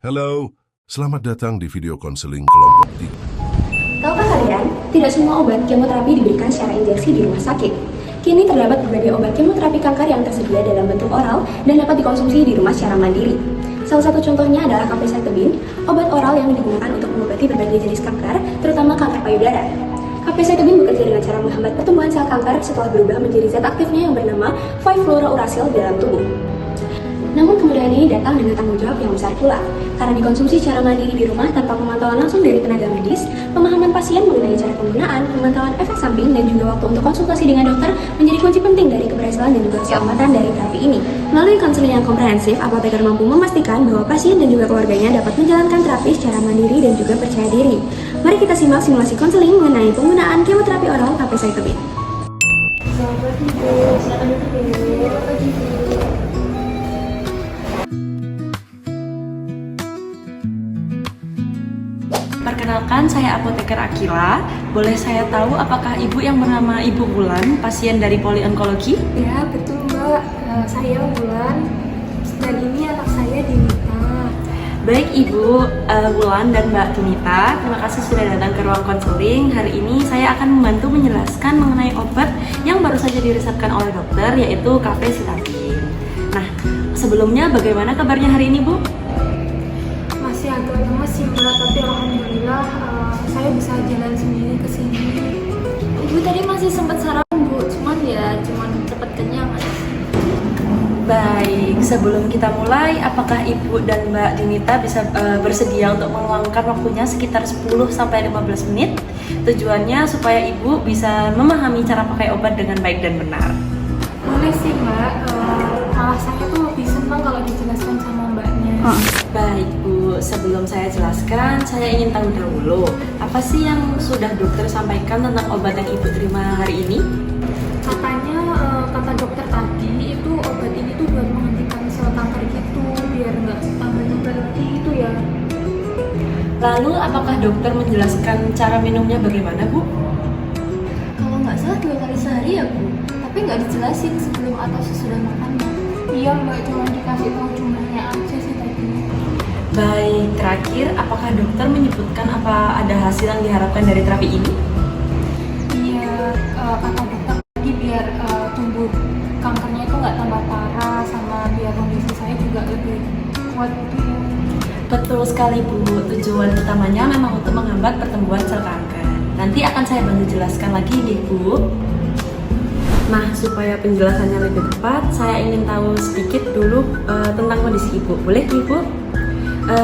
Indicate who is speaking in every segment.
Speaker 1: Halo, selamat datang di video konseling kelompok 3.
Speaker 2: Tahukah kalian, tidak semua obat kemoterapi diberikan secara injeksi di rumah sakit. Kini terdapat berbagai obat kemoterapi kanker yang tersedia dalam bentuk oral dan dapat dikonsumsi di rumah secara mandiri. Salah satu contohnya adalah capecitabine, obat oral yang digunakan untuk mengobati berbagai jenis kanker, terutama kanker payudara. Capecitabine bekerja dengan cara menghambat pertumbuhan sel kanker setelah berubah menjadi zat aktifnya yang bernama 5-fluorouracil di dalam tubuh. Namun kemudahan ini datang dengan tanggung jawab yang besar pula, karena dikonsumsi secara mandiri di rumah tanpa pemantauan langsung dari tenaga medis. Pemahaman pasien mengenai cara penggunaan, pemantauan efek samping, dan juga waktu untuk konsultasi dengan dokter menjadi kunci penting dari keberhasilan dan juga keselamatan dari terapi ini. Melalui konseling yang komprehensif, apoteker mampu memastikan bahwa pasien dan juga keluarganya dapat menjalankan terapi secara mandiri dan juga percaya diri. Mari kita simak simulasi konseling mengenai penggunaan kemoterapi oral capecitabine. Selamat tidur, silakan duduk.
Speaker 3: Perkenalkan, saya apoteker Akila. Boleh saya tahu apakah ibu yang bernama Ibu Wulan, pasien dari polionkologi?
Speaker 2: Ya, betul Mbak. Saya Wulan dan ini anak saya Dinita.
Speaker 3: Baik Ibu Wulan dan Mbak Dinita, terima kasih sudah datang ke ruang konseling. Hari ini saya akan membantu menjelaskan mengenai obat yang baru saja diresepkan oleh dokter, yaitu capecitabine. Nah, sebelumnya bagaimana kabarnya hari ini Bu?
Speaker 2: Masih agak lemes sih Mbak, tapi alhamdulillah saya bisa jalan sendiri ke sini. Ibu tadi masih sempat sarapan Bu, cuman cepat kenyang aja.
Speaker 3: Baik, sebelum kita mulai, apakah Ibu dan Mbak Dinita bisa bersedia untuk meluangkan waktunya sekitar 10-15 menit? Tujuannya supaya Ibu bisa memahami cara pakai obat dengan baik dan benar.
Speaker 2: Boleh sih Mbak, malah saya tuh lebih senang kalau dijelaskan sama Mbaknya.
Speaker 3: Baik Bu, sebelum saya jelaskan, saya ingin tahu dahulu, apa sih yang sudah dokter sampaikan tentang obat yang Ibu terima hari ini?
Speaker 2: Katanya, kata dokter tadi, itu obat ini tuh buat menghentikan sel kanker gitu, biar nggak tambah nyebar lagi gitu ya.
Speaker 3: Lalu, apakah dokter menjelaskan cara minumnya bagaimana Bu?
Speaker 2: Kalau nggak salah 2 kali sehari ya Bu, tapi nggak dijelasin sebelum atau sesudah makannya. Iya Mbak, cuma dikasih tahu jumlahnya aja sih tadi.
Speaker 3: Baik, terakhir, apakah dokter menyebutkan apa ada hasil yang diharapkan dari terapi ini?
Speaker 2: Iya, kata dokter tadi biar tumbuh kankernya itu nggak tambah parah, sama biar kondisi saya juga lebih kuat gitu ya.
Speaker 3: Betul sekali Bu, tujuan utamanya memang untuk menghambat pertumbuhan sel kanker. Nanti akan saya bantu jelaskan lagi nih Bu. Nah, supaya penjelasannya lebih tepat, saya ingin tahu sedikit dulu tentang kondisi Ibu. Boleh Ibu?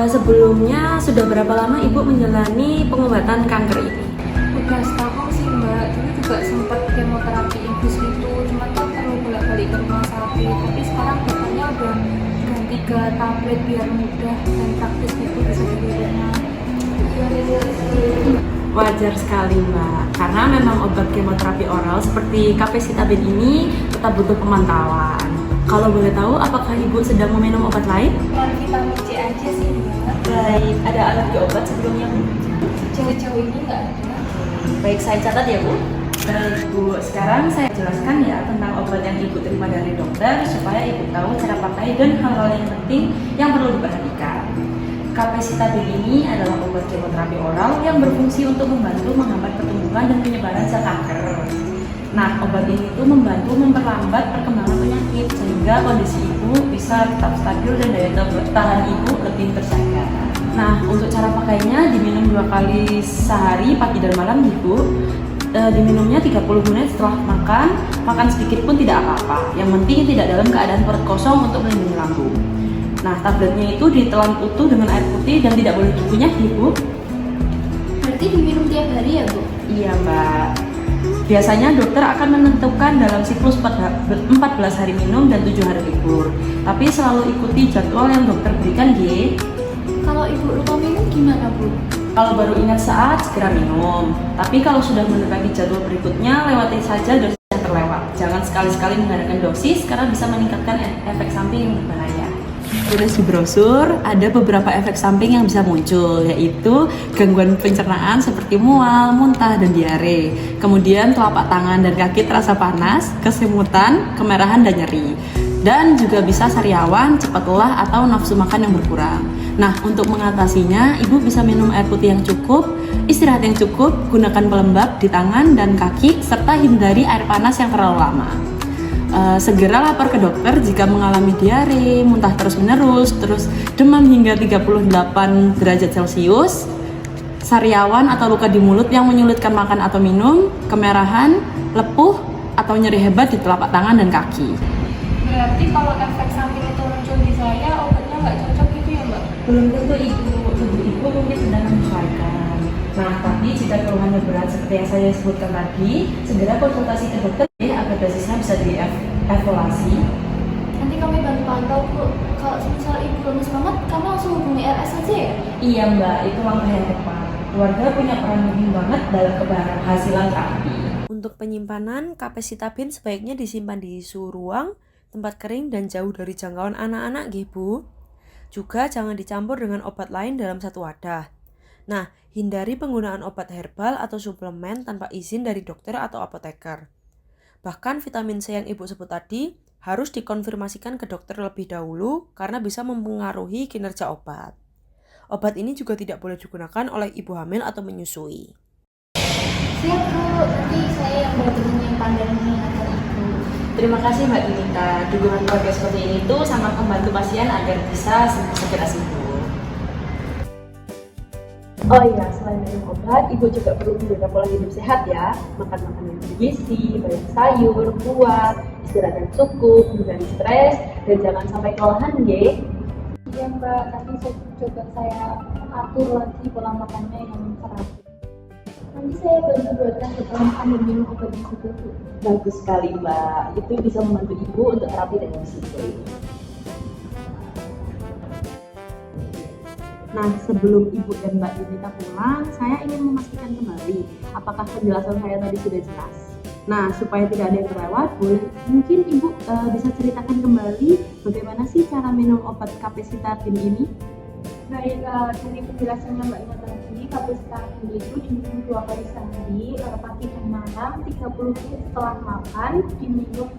Speaker 3: Sebelumnya, sudah berapa lama Ibu menjalani pengobatan kanker ini?
Speaker 2: Udah setahun sih Mbak, dulu juga sempat kemoterapi infus gitu, cuma kan perlu bolak-balik ke rumah sakit. Tapi sekarang dokternya udah ganti ke tablet biar mudah dan praktis gitu, bisa di rumah.
Speaker 3: Wajar sekali Mbak, karena memang obat kemoterapi oral seperti capecitabine ini tetap butuh pemantauan. Kalau boleh tahu, apakah Ibu sedang meminum obat lain?
Speaker 2: Vitamin C aja sih Mbak.
Speaker 3: Baik, ada alergi obat sebelumnya Bu?
Speaker 2: Jauh-jauh ini nggak ada.
Speaker 3: Baik, saya catat ya Bu. Baik Bu, sekarang saya jelaskan ya tentang obat yang Ibu terima dari dokter supaya Ibu tahu cara pakai dan hal-hal yang penting yang perlu diperhatikan. Capecitabine ini adalah obat kemoterapi oral yang berfungsi untuk membantu menghambat pertumbuhan dan penyebaran sel kanker. Nah, obat ini itu membantu memperlambat perkembangan penyakit sehingga kondisi Ibu bisa tetap stabil dan daya tahan Ibu lebih terjaga. Nah, untuk cara pakainya diminum 2 kali sehari, pagi dan malam Ibu. Diminumnya 30 menit setelah makan sedikit pun tidak apa-apa. Yang penting tidak dalam keadaan perut kosong untuk melindungi lambung. Nah, tabletnya itu ditelan utuh dengan air putih dan tidak boleh dikunyah Ibu.
Speaker 2: Berarti diminum tiap hari ya Bu?
Speaker 3: Iya Mbak. Biasanya dokter akan menentukan dalam siklus 14 hari minum dan 7 hari libur. Tapi selalu ikuti jadwal yang dokter berikan G.
Speaker 2: Kalau Ibu lupa minum gimana Bu?
Speaker 3: Kalau baru ingat saat, segera minum. Tapi kalau sudah mendekati jadwal berikutnya, lewati saja dosis yang terlewat. Jangan sekali-sekali mengadakan dosis karena bisa meningkatkan efek samping yang berbahaya. Tulis di brosur, ada beberapa efek samping yang bisa muncul, yaitu gangguan pencernaan seperti mual, muntah, dan diare. Kemudian telapak tangan dan kaki terasa panas, kesemutan, kemerahan, dan nyeri. Dan juga bisa sariawan, cepat lelah, atau nafsu makan yang berkurang. Nah, untuk mengatasinya, ibu bisa minum air putih yang cukup, istirahat yang cukup, gunakan pelembab di tangan dan kaki, serta hindari air panas yang terlalu lama. Segera lapor ke dokter jika mengalami diare, muntah terus-menerus, terus demam hingga 38 derajat Celcius, sariawan atau luka di mulut yang menyulitkan makan atau minum, kemerahan, lepuh, atau nyeri hebat di telapak tangan dan kaki.
Speaker 4: Berarti kalau efek samping itu muncul di saya, obatnya nggak cocok gitu ya Mbak?
Speaker 3: Belum tentu ibu mungkin sedang menyesuaikan. Nah, tapi jika keluhannya berat seperti yang saya sebutkan tadi, segera konsultasi ke dokter ya, agar dosisnya bisa dievaluasi.
Speaker 4: Nanti kami bantu pantau Bu. Kalau misal ibu lemes banget, kami langsung hubungi RS aja ya?
Speaker 3: Iya Mbak, itu langkah yang tepat. Keluarga punya peran penting banget dalam keberhasilan terapi.
Speaker 5: Untuk penyimpanan, kapasitabin sebaiknya disimpan di suhu ruang, tempat kering dan jauh dari jangkauan anak-anak nggih Bu. Juga jangan dicampur dengan obat lain dalam satu wadah. Nah, hindari penggunaan obat herbal atau suplemen tanpa izin dari dokter atau apoteker. Bahkan vitamin C yang Ibu sebut tadi harus dikonfirmasikan ke dokter lebih dahulu karena bisa mempengaruhi kinerja obat. Obat ini juga tidak boleh digunakan oleh ibu hamil atau menyusui.
Speaker 4: Siap Bu, nanti saya yang bantu menyimpan dan mengingatkan Ibu.
Speaker 3: Terima kasih Mbak Dinita. Dukungan keluarga seperti ini tuh sangat membantu pasien agar bisa segera sembuh. Oh iya, selain minum obat, ibu juga perlu menjaga pola hidup sehat ya. Makan makanan yang bergizi, banyak sayur, buah, istirahat yang cukup, hindari stres, dan jangan sampai kelelahan ya.
Speaker 4: Iya Mbak, tapi coba saya atur lagi pola makannya yang teratur. Nanti saya bantu buatkan vitamin ambil minum obat yang juga Bu.
Speaker 3: Bagus sekali Mbak, itu bisa membantu ibu untuk terapi dan disiplin. Nah, sebelum Ibu dan Mbak Dinita pulang, saya ingin memastikan kembali apakah penjelasan saya tadi sudah jelas. Nah, supaya tidak ada yang terlewat, mungkin Ibu bisa ceritakan kembali bagaimana sih cara minum obat kapasitabin ini?
Speaker 4: Baik, dari penjelasannya Mbak Ina tadi, kapasitabin itu diminum 2 kali sehari, pagi dan malam, 30 menit setelah makan, diminum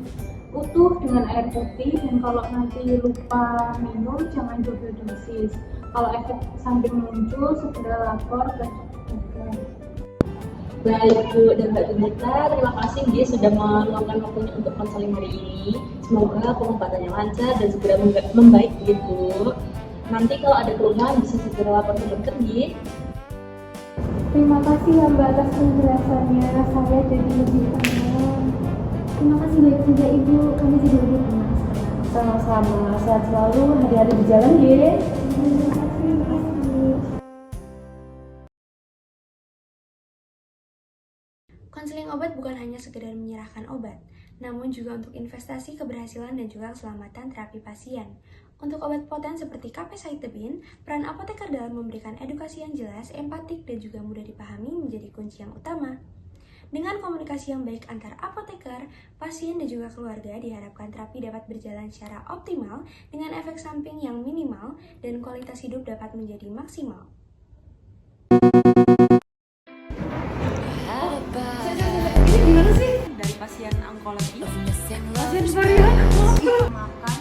Speaker 4: utuh dengan air putih, dan kalau nanti lupa minum, jangan double dosis. Kalau efek samping muncul, segera lapor ke dokter.
Speaker 3: Baik Bu dan Mbak Dinita, terima kasih dia sudah meluangkan waktunya untuk konseling hari ini. Semoga pengobatannya lancar dan segera membaik gitu. Nanti kalau ada keluhan bisa segera lapor ke dokter ya.
Speaker 4: Terima kasih ya Mbak atas penjelasannya, saya jadi lebih tenang. Terima kasih banyak juga Ibu, kami jadi lebih tenang sekarang.
Speaker 3: Sama-sama, sehat selalu, hari-hari berjalan ya.
Speaker 4: Terima kasih.
Speaker 2: Konseling obat bukan hanya sekedar menyerahkan obat, namun juga untuk investasi keberhasilan dan juga keselamatan terapi pasien. Untuk obat poten seperti kapasitabin, peran apoteker dalam memberikan edukasi yang jelas, empatik, dan juga mudah dipahami menjadi kunci yang utama. Dengan komunikasi yang baik antar apoteker, pasien, dan juga keluarga, diharapkan terapi dapat berjalan secara optimal dengan efek samping yang minimal dan kualitas hidup dapat menjadi maksimal.
Speaker 5: Dari pasien onkologi, pasien makan